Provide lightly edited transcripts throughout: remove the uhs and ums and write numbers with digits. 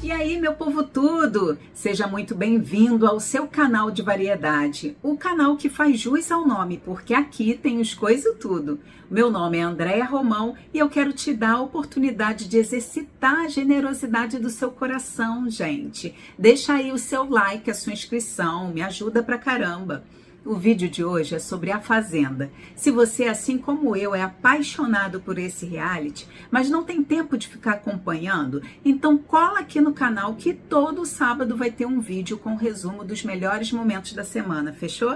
E aí, meu povo tudo, seja muito bem-vindo ao seu canal de variedade, o canal que faz jus ao nome, porque aqui tem os coisa tudo. Meu nome é Andréia Romão e eu quero te dar a oportunidade de exercitar a generosidade do seu coração, gente. Deixa aí o seu like, a sua inscrição, me ajuda pra caramba. O vídeo de hoje é sobre A Fazenda. Se você, assim como eu, é apaixonado por esse reality, mas não tem tempo de ficar acompanhando, então cola aqui no canal que todo sábado vai ter um vídeo com resumo dos melhores momentos da semana, fechou?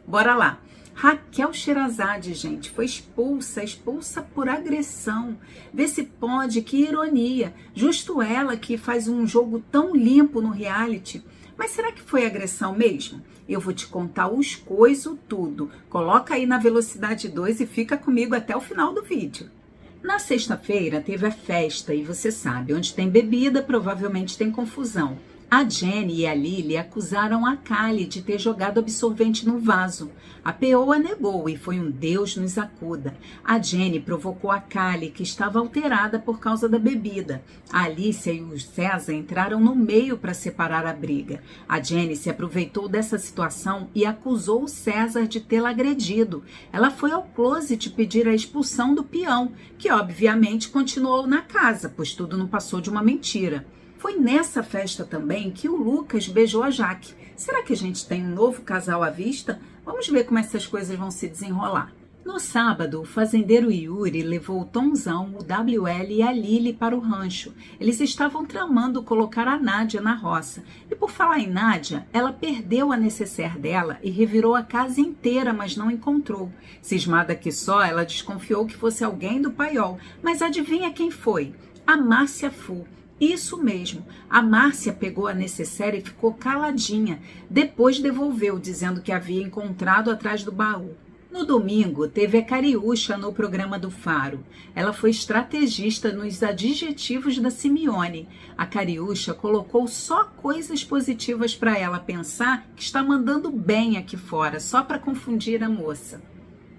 Bora lá! Raquel Sherazade, gente, foi expulsa por agressão. Vê se pode, que ironia. Justo ela que faz um jogo tão limpo no reality. Mas será que foi agressão mesmo? Eu vou te contar os coiso tudo. Coloca aí na velocidade 2 e fica comigo até o final do vídeo. Na sexta-feira teve a festa e você sabe, onde tem bebida provavelmente tem confusão. A Jenny e a Lily acusaram a Kali de ter jogado absorvente no vaso. A Peoa negou e foi um Deus nos acuda. A Jenny provocou a Kali, que estava alterada por causa da bebida. A Alicia e o César entraram no meio para separar a briga. A Jenny se aproveitou dessa situação e acusou o César de tê-la agredido. Ela foi ao closet pedir a expulsão do peão, que obviamente continuou na casa, pois tudo não passou de uma mentira. Foi nessa festa também que o Lucas beijou a Jaque. Será que a gente tem um novo casal à vista? Vamos ver como essas coisas vão se desenrolar. No sábado, o fazendeiro Yuri levou o Tonzão, o WL e a Lily para o rancho. Eles estavam tramando colocar a Nádia na roça. E por falar em Nádia, ela perdeu a necessaire dela e revirou a casa inteira, mas não encontrou. Cismada que só, ela desconfiou que fosse alguém do paiol. Mas adivinha quem foi? A Márcia Fu. Isso mesmo, a Márcia pegou a necessaire e ficou caladinha, depois devolveu, dizendo que havia encontrado atrás do baú. No domingo, teve a Cariúcha no programa do Faro. Ela foi estrategista nos adjetivos da Simeone. A Cariúcha colocou só coisas positivas para ela pensar que está mandando bem aqui fora, só para confundir a moça.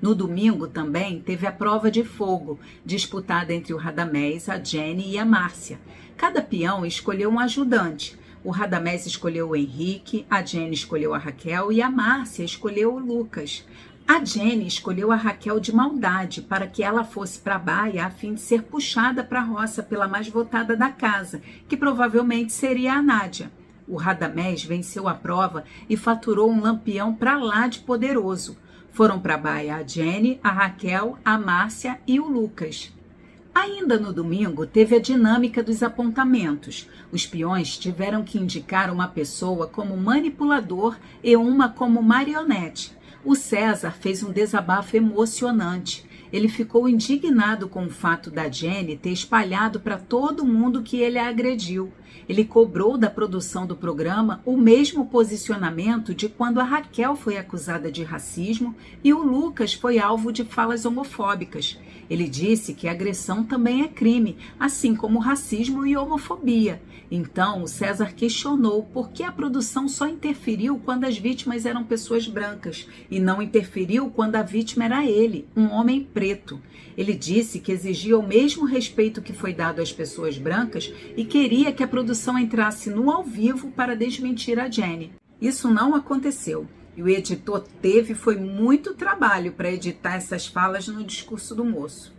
No domingo também teve a prova de fogo, disputada entre o Radamés, a Jenny e a Márcia. Cada peão escolheu um ajudante. O Radamés escolheu o Henrique, a Jenny escolheu a Raquel e a Márcia escolheu o Lucas. A Jenny escolheu a Raquel de maldade para que ela fosse para a baia a fim de ser puxada para a roça pela mais votada da casa, que provavelmente seria a Nádia. O Radamés venceu a prova e faturou um lampião para lá de poderoso. Foram para a baia a Jenny, a Raquel, a Márcia e o Lucas. Ainda no domingo, teve a dinâmica dos apontamentos. Os peões tiveram que indicar uma pessoa como manipulador e uma como marionete. O César fez um desabafo emocionante. Ele ficou indignado com o fato da Jenny ter espalhado para todo mundo que ele a agrediu. Ele cobrou da produção do programa o mesmo posicionamento de quando a Raquel foi acusada de racismo e o Lucas foi alvo de falas homofóbicas. Ele disse que a agressão também é crime, assim como racismo e homofobia. Então, o César questionou por que a produção só interferiu quando as vítimas eram pessoas brancas e não interferiu quando a vítima era ele, um homem preto. Ele disse que exigia o mesmo respeito que foi dado às pessoas brancas e queria que a produção entrasse no ao vivo para desmentir a Jenny. Isso não aconteceu. E o editor foi muito trabalho para editar essas falas no discurso do moço.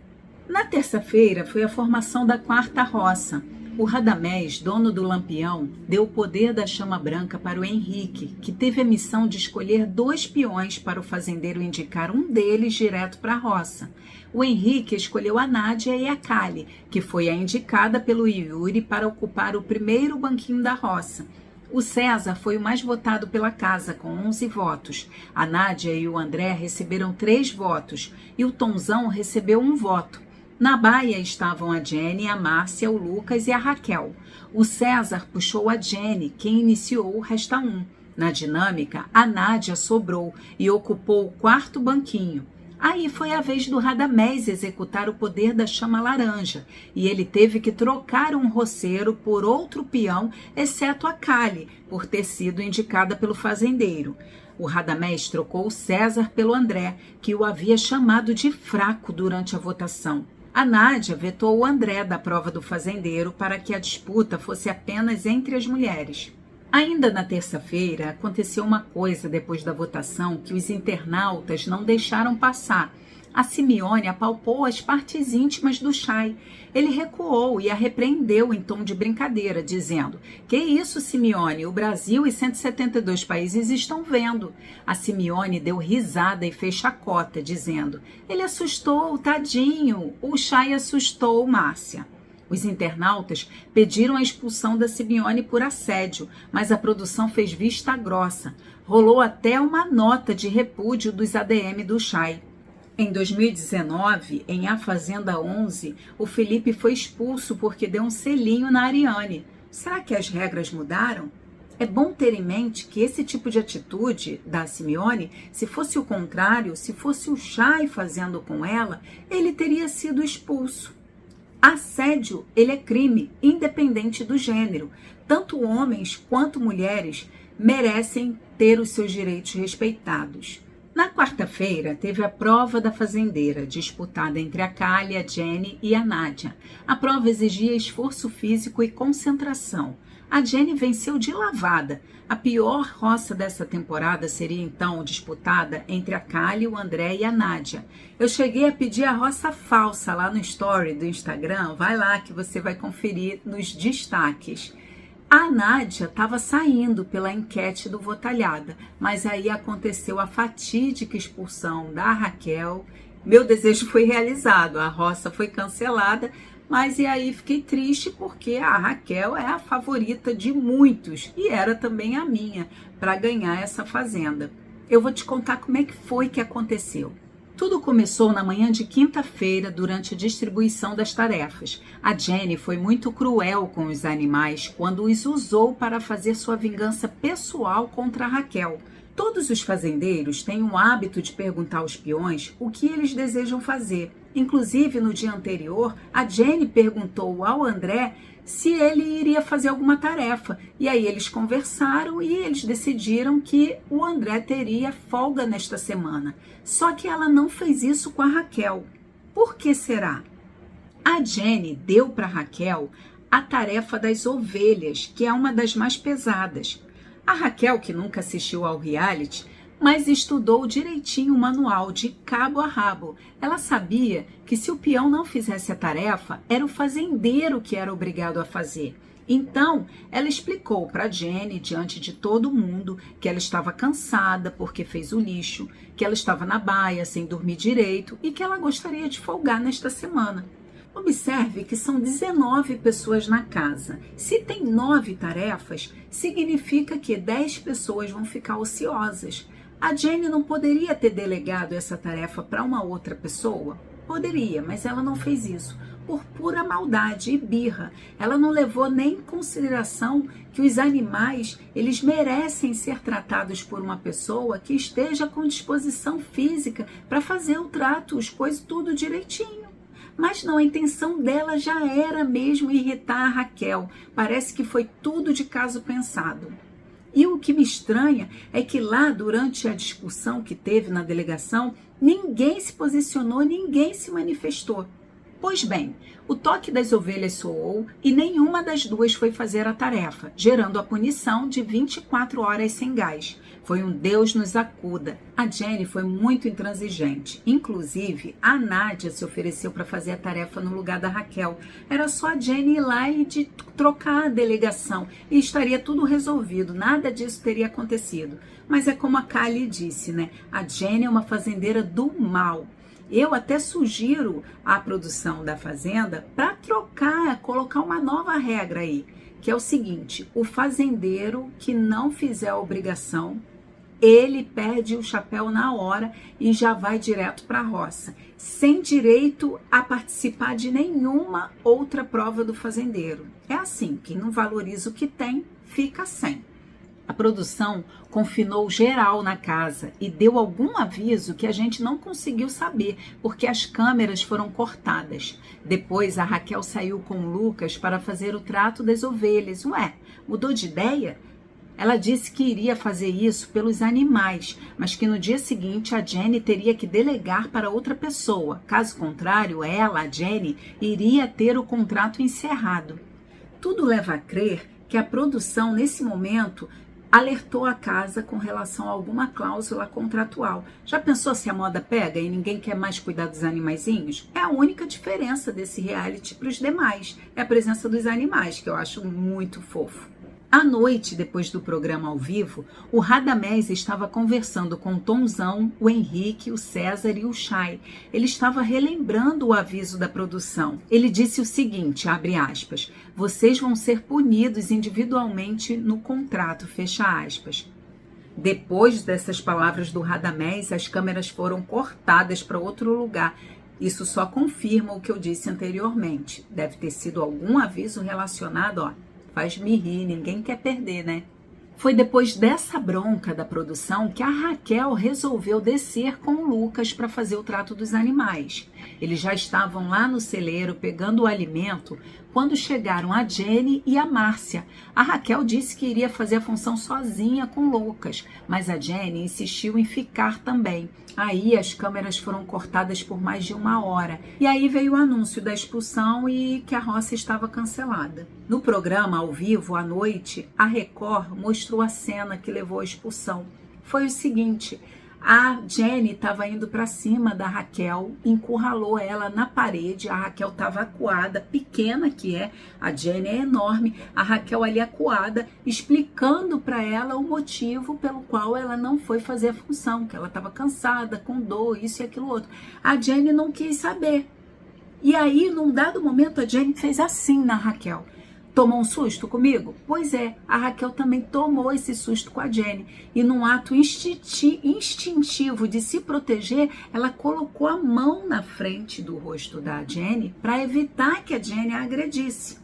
Na terça-feira foi a formação da quarta roça. O Radamés, dono do lampião, deu o poder da chama branca para o Henrique, que teve a missão de escolher 2 peões para o fazendeiro indicar um deles direto para a roça. O Henrique escolheu a Nádia e a Kali, que foi a indicada pelo Yuri para ocupar o primeiro banquinho da roça. O César foi o mais votado pela casa, com 11 votos. A Nádia e o André receberam 3 votos e o Tonzão recebeu 1 voto. Na baia estavam a Jenny, a Márcia, o Lucas e a Raquel. O César puxou a Jenny, quem iniciou o resta 1. Na dinâmica, a Nádia sobrou e ocupou o 4º banquinho. Aí foi a vez do Radamés executar o poder da chama laranja, e ele teve que trocar um roceiro por outro peão, exceto a Kali, por ter sido indicada pelo fazendeiro. O Radamés trocou o César pelo André, que o havia chamado de fraco durante a votação. A Nádia vetou o André da prova do fazendeiro para que a disputa fosse apenas entre as mulheres. Ainda na terça-feira, aconteceu uma coisa depois da votação que os internautas não deixaram passar. A Simeone apalpou as partes íntimas do Chay. Ele recuou e a repreendeu em tom de brincadeira, dizendo: "Que isso, Simeone? O Brasil e 172 países estão vendo." A Simeone deu risada e fez chacota, dizendo: "Ele assustou, tadinho." O Chay assustou Márcia. Os internautas pediram a expulsão da Simeone por assédio, mas a produção fez vista grossa. Rolou até uma nota de repúdio dos ADM do Chay. Em 2019, em A Fazenda 11, o Felipe foi expulso porque deu um selinho na Ariane. Será que as regras mudaram? É bom ter em mente que esse tipo de atitude da Simeone, se fosse o contrário, se fosse o Chay fazendo com ela, ele teria sido expulso. Assédio, ele é crime, independente do gênero. Tanto homens quanto mulheres merecem ter os seus direitos respeitados. Na quarta-feira, teve a prova da fazendeira, disputada entre a Kali, a Jenny e a Nádia. A prova exigia esforço físico e concentração. A Jenny venceu de lavada. A pior roça dessa temporada seria então disputada entre a Kali, o André e a Nádia. Eu cheguei a pedir a roça falsa lá no story do Instagram. Vai lá que você vai conferir nos destaques. A Nádia estava saindo pela enquete do Votalhada, mas aí aconteceu a fatídica expulsão da Raquel. Meu desejo foi realizado, a roça foi cancelada, mas e aí fiquei triste porque a Raquel é a favorita de muitos e era também a minha para ganhar essa fazenda. Eu vou te contar como é que foi que aconteceu. Tudo começou na manhã de quinta-feira, durante a distribuição das tarefas. A Jenny foi muito cruel com os animais quando os usou para fazer sua vingança pessoal contra a Raquel. Todos os fazendeiros têm o hábito de perguntar aos peões o que eles desejam fazer. Inclusive, no dia anterior, a Jenny perguntou ao André se ele iria fazer alguma tarefa. E aí eles conversaram e eles decidiram que o André teria folga nesta semana. Só que ela não fez isso com a Raquel. Por que será? A Jenny deu para a Raquel a tarefa das ovelhas, que é uma das mais pesadas. A Raquel, que nunca assistiu ao reality, mas estudou direitinho o manual de cabo a rabo. Ela sabia que se o peão não fizesse a tarefa, era o fazendeiro que era obrigado a fazer. Então, ela explicou para Jenny, diante de todo mundo, que ela estava cansada porque fez o lixo, que ela estava na baia sem dormir direito e que ela gostaria de folgar nesta semana. Observe que são 19 pessoas na casa. Se tem 9 tarefas, significa que 10 pessoas vão ficar ociosas. A Jenny não poderia ter delegado essa tarefa para uma outra pessoa? Poderia, mas ela não fez isso. Por pura maldade e birra. Ela não levou nem em consideração que os animais, eles merecem ser tratados por uma pessoa que esteja com disposição física para fazer o trato, os pôs tudo direitinho. Mas não, a intenção dela já era mesmo irritar a Raquel. Parece que foi tudo de caso pensado. E o que me estranha é que lá, durante a discussão que teve na delegação, ninguém se posicionou, ninguém se manifestou. Pois bem, o toque das ovelhas soou e nenhuma das duas foi fazer a tarefa, gerando a punição de 24 horas sem gás. Foi um Deus nos acuda. A Jenny foi muito intransigente. Inclusive, a Nádia se ofereceu para fazer a tarefa no lugar da Raquel. Era só a Jenny ir lá e de trocar a delegação e estaria tudo resolvido. Nada disso teria acontecido. Mas é como a Kali disse, né? A Jenny é uma fazendeira do mal. Eu até sugiro à produção da Fazenda para trocar, colocar uma nova regra aí, que é o seguinte: o fazendeiro que não fizer a obrigação, ele perde o chapéu na hora e já vai direto para a roça, sem direito a participar de nenhuma outra prova do fazendeiro. É assim, quem não valoriza o que tem, fica sem. A produção confinou geral na casa e deu algum aviso que a gente não conseguiu saber, porque as câmeras foram cortadas. Depois a Raquel saiu com o Lucas para fazer o trato das ovelhas. Ué, mudou de ideia? Ela disse que iria fazer isso pelos animais, mas que no dia seguinte a Jenny teria que delegar para outra pessoa. Caso contrário, ela, a Jenny, iria ter o contrato encerrado. Tudo leva a crer que a produção, nesse momento, alertou a casa com relação a alguma cláusula contratual. Já pensou se a moda pega e ninguém quer mais cuidar dos animaizinhos? É a única diferença desse reality para os demais. É a presença dos animais, que eu acho muito fofo. À noite, depois do programa ao vivo, o Radamés estava conversando com o Tonzão, o Henrique, o César e o Chay. Ele estava relembrando o aviso da produção. Ele disse o seguinte, abre aspas, vocês vão ser punidos individualmente no contrato, fecha aspas. Depois dessas palavras do Radamés, as câmeras foram cortadas para outro lugar. Isso só confirma o que eu disse anteriormente. Deve ter sido algum aviso relacionado, faz-me rir, ninguém quer perder, né? Foi depois dessa bronca da produção que a Raquel resolveu descer com o Lucas para fazer o trato dos animais. Eles já estavam lá no celeiro pegando o alimento quando chegaram a Jenny e a Márcia. A Raquel disse que iria fazer a função sozinha com o Lucas, mas a Jenny insistiu em ficar também. Aí as câmeras foram cortadas por mais de 1 hora. E aí veio o anúncio da expulsão e que a roça estava cancelada. No programa, ao vivo, à noite, a Record mostrou a cena que levou à expulsão. Foi o seguinte, a Jenny estava indo para cima da Raquel, encurralou ela na parede, a Raquel estava acuada, pequena que é, a Jenny é enorme, a Raquel ali acuada, explicando para ela o motivo pelo qual ela não foi fazer a função, que ela estava cansada, com dor, isso e aquilo outro. A Jenny não quis saber. E aí, num dado momento, a Jenny fez assim na Raquel. Tomou um susto comigo? Pois é, a Raquel também tomou esse susto com a Jenny. E num ato instintivo de se proteger, ela colocou a mão na frente do rosto da Jenny para evitar que a Jenny a agredisse.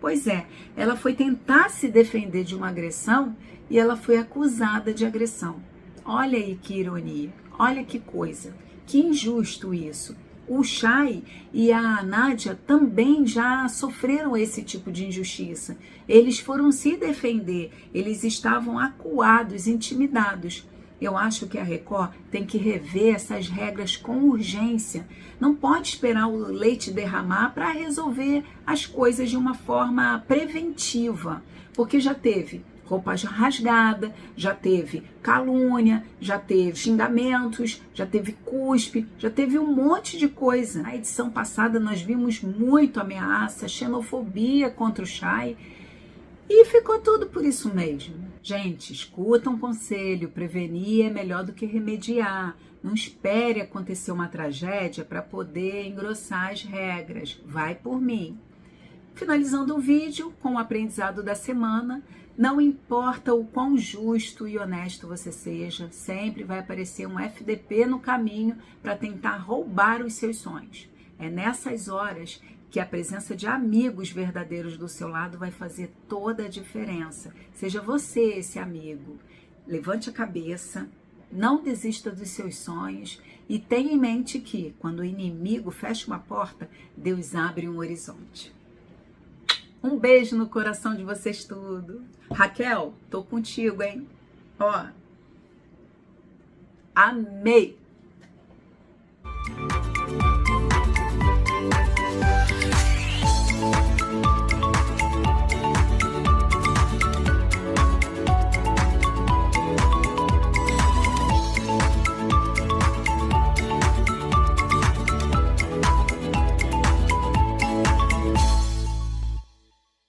Pois é, ela foi tentar se defender de uma agressão e ela foi acusada de agressão. Olha aí que ironia, olha que coisa, que injusto isso. O Chay e a Nádia também já sofreram esse tipo de injustiça. Eles foram se defender, eles estavam acuados, intimidados. Eu acho que a Record tem que rever essas regras com urgência. Não pode esperar o leite derramar para resolver as coisas de uma forma preventiva, porque já teve roupa rasgada, já teve calúnia, já teve xingamentos, já teve cuspe, já teve um monte de coisa. Na edição passada nós vimos muito ameaça, xenofobia contra o Chay e ficou tudo por isso mesmo. Gente, escuta um conselho, prevenir é melhor do que remediar. Não espere acontecer uma tragédia para poder engrossar as regras. Vai por mim. Finalizando o vídeo com o aprendizado da semana, não importa o quão justo e honesto você seja, sempre vai aparecer um FDP no caminho para tentar roubar os seus sonhos. É nessas horas que a presença de amigos verdadeiros do seu lado vai fazer toda a diferença. Seja você esse amigo. Levante a cabeça, não desista dos seus sonhos e tenha em mente que, quando o inimigo fecha uma porta, Deus abre um horizonte. Um beijo no coração de vocês tudo. Raquel, tô contigo, hein? Ó, amei!